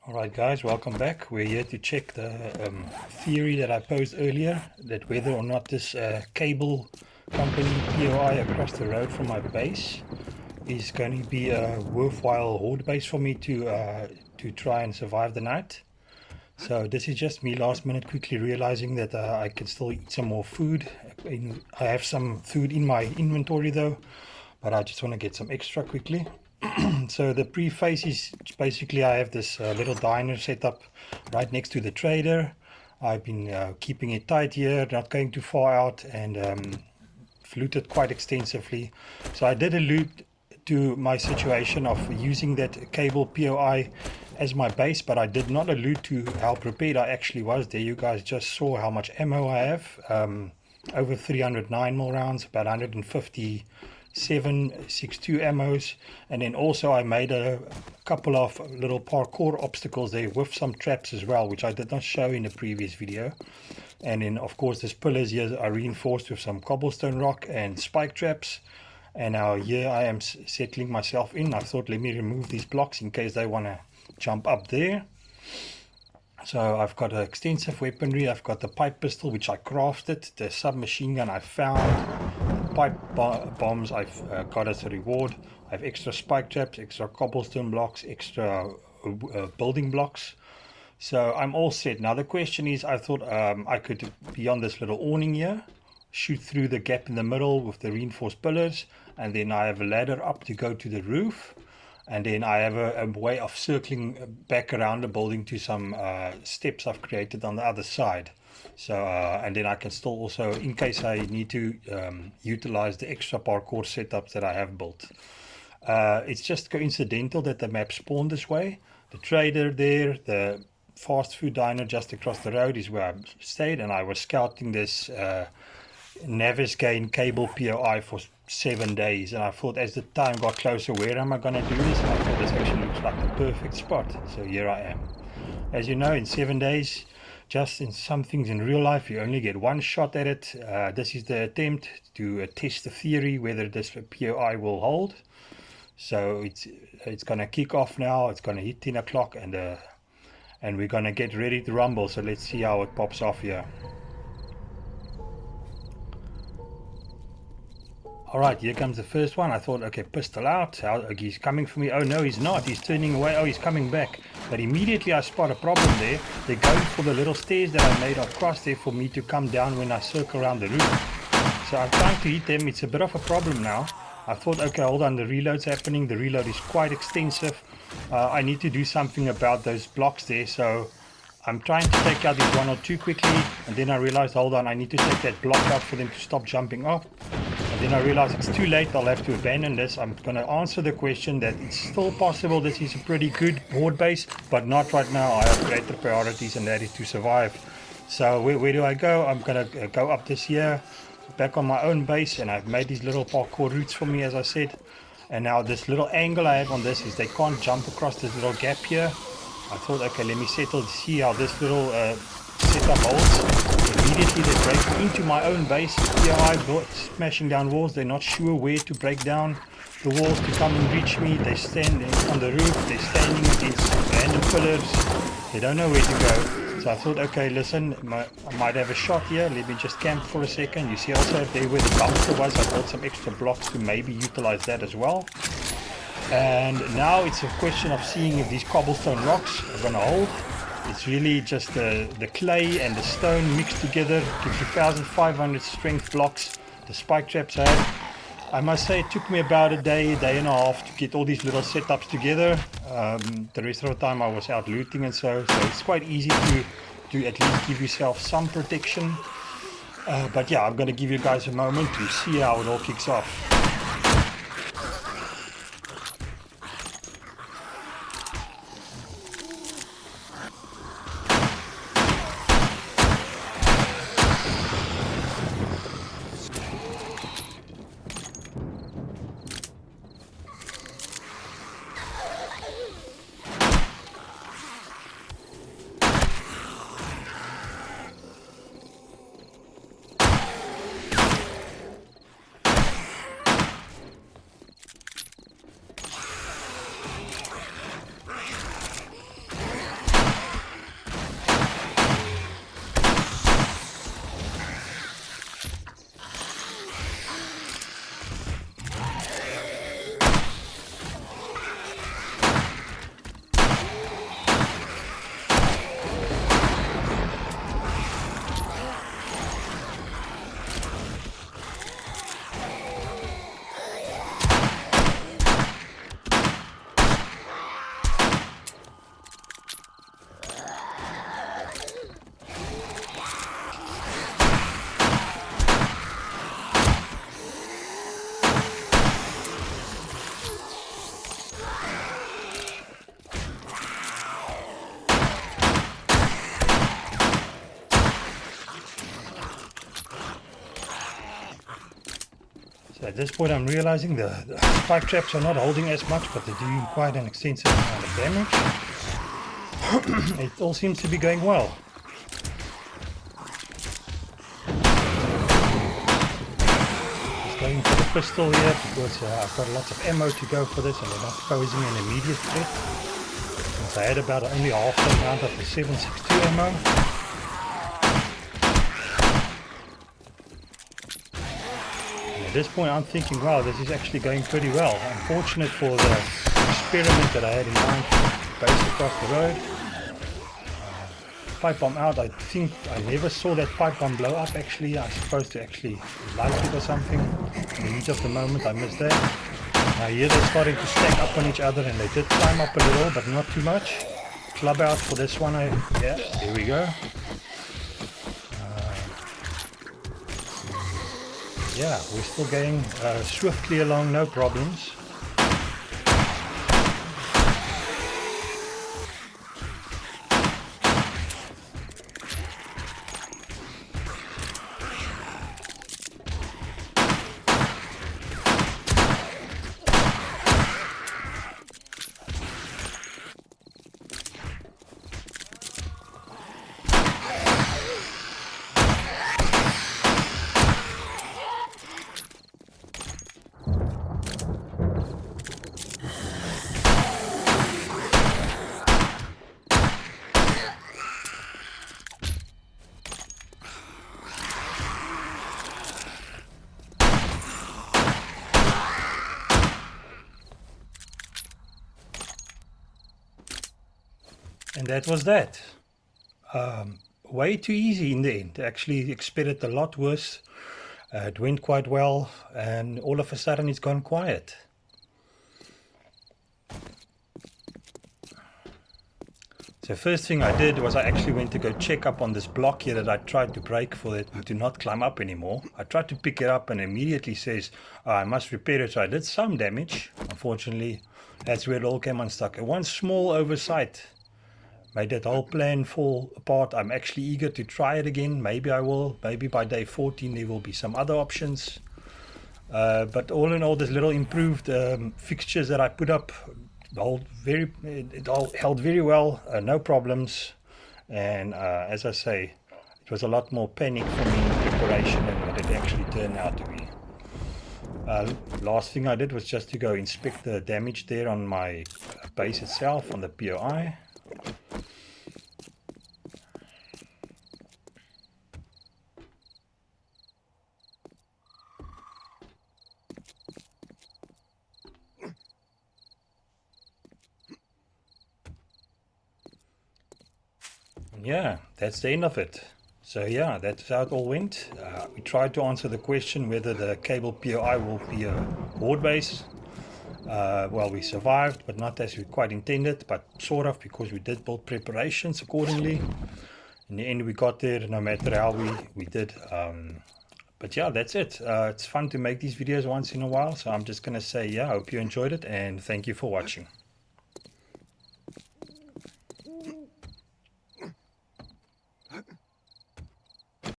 Alright guys, welcome back. We're here to check the theory that I posed earlier, that whether or not this cable company POI across the road from my base is going to be a worthwhile horde base for me to try and survive the night. So this is just me last minute quickly realizing that I can still eat some more food. I have some food in my inventory though, but I just want to get some extra quickly. So the preface is basically I have this little diner set up right next to the trader. I've been keeping it tight here, not going too far out, and looted quite extensively. So I did allude to my situation of using that cable POI as my base, but I did not allude to how prepared I actually was. There you guys just saw how much ammo I have. Over 309 mil rounds, about 150 7.62 ammos, and then also I made a couple of little parkour obstacles there with some traps as well, which I did not show in the previous video. And then of course these pillars here are reinforced with some cobblestone rock and spike traps. And now here I am settling myself in. I thought let me remove these blocks in case they want to jump up there. So I've got extensive weaponry. I've got the pipe pistol which I crafted, the submachine gun I found, pipe bombs I've got as a reward. I have extra spike traps, extra cobblestone blocks, extra building blocks. So I'm all set. Now the question is, I thought I could be on this little awning here, shoot through the gap in the middle with the reinforced pillars, and then I have a ladder up to go to the roof. And then I have a way of circling back around the building to some steps I've created on the other side. So and then I can still also, in case I need to utilize the extra parkour setups that I have built. It's just coincidental that the map spawned this way. The trader there, the fast food diner just across the road is where I stayed, and I was scouting this Navezgane Cable POI for 7 days, and I thought as the time got closer, where am I going to do this? And I thought this actually looks like the perfect spot, so here I am. As you know, in 7 days, just in some things in real life, you only get one shot at it. This is the attempt to test the theory whether this POI will hold. So it's going to kick off now. It's going to hit 10 o'clock, and we're going to get ready to rumble. So let's see how it pops off here. Alright, here comes the first one. I thought, okay, pistol out. He's coming for me. Oh no, he's not. He's turning away. Oh, he's coming back. But immediately I spot a problem there. They're going for the little stairs that I made across there for me to come down when I circle around the roof. So I'm trying to hit them. It's a bit of a problem now. I thought, okay, hold on, the reload's happening. The reload is quite extensive. I need to do something about those blocks there. So I'm trying to take out these one or two quickly. And then I realized, hold on, I need to take that block out for them to stop jumping off. And then I realize it's too late. I'll have to abandon this. I'm going to answer the question that it's still possible this is a pretty good horde base, but not right now. I have greater priorities, and that is to survive. So where do I go? I'm going to go up this here, back on my own base, and I've made these little parkour routes for me, as I said. And now this little angle I have on this is they can't jump across this little gap here. I thought, okay, let me settle to see how this little setup holds. Immediately they break into my own base. POI smashing down walls. They're not sure where to break down the walls to come and reach me. They stand on the roof. They're standing against random pillars. They don't know where to go. So I thought, okay, listen, I might have a shot here. Let me just camp for a second. You see also there where the dumpster was, I built some extra blocks to maybe utilize that as well. And now it's a question of seeing if these cobblestone rocks are going to hold. It's really just the clay and the stone mixed together. Gives you 1500 strength blocks. The spike traps I had. I must say it took me about a day and a half to get all these little setups together. The rest of the time I was out looting and so it's quite easy to at least give yourself some protection. But yeah, I'm going to give you guys a moment to see how it all kicks off. At this point I'm realizing the spike traps are not holding as much, but they're doing quite an extensive amount of damage. It all seems to be going well. Just going for the pistol here because I've got lots of ammo to go for this and they're not posing an immediate threat. Since I had about only half the amount of the 7.62 ammo. At this point I'm thinking, wow, this is actually going pretty well. Unfortunate for the experiment that I had in mind, base across the road. Pipe bomb out. I think I never saw that pipe bomb blow up actually. I was supposed to actually light it or something. In the heat of the moment I missed that. Now here they're starting to stack up on each other and they did climb up a little but not too much. Club out for this one. Yeah, there we go. Yeah, we're still going swiftly along, no problems. And that was that. Way too easy in the end. Actually expected a lot worse. It went quite well and all of a sudden it's gone quiet. So first thing I did was I actually went to go check up on this block here that I tried to break for it to not climb up anymore. I tried to pick it up and immediately says, oh, I must repair it. So I did some damage. Unfortunately, that's where it all came unstuck. One small oversight made that whole plan fall apart. I'm actually eager to try it again. Maybe I will. Maybe by day 14 there will be some other options. But all in all, this little improved fixtures that I put up it all held very well, no problems. And as I say, it was a lot more panic for me in preparation than what it actually turned out to be. Last thing I did was just to go inspect the damage there on my base itself, on the POI. Yeah, that's the end of it. So yeah, that's how it all went. We tried to answer the question whether the cable POI will be a horde base. Well, we survived, but not as we quite intended, but sort of, because we did build preparations accordingly. In the end we got there no matter how we did. But yeah, that's it. It's fun to make these videos once in a while, so I'm just gonna say, yeah, I hope you enjoyed it and thank you for watching.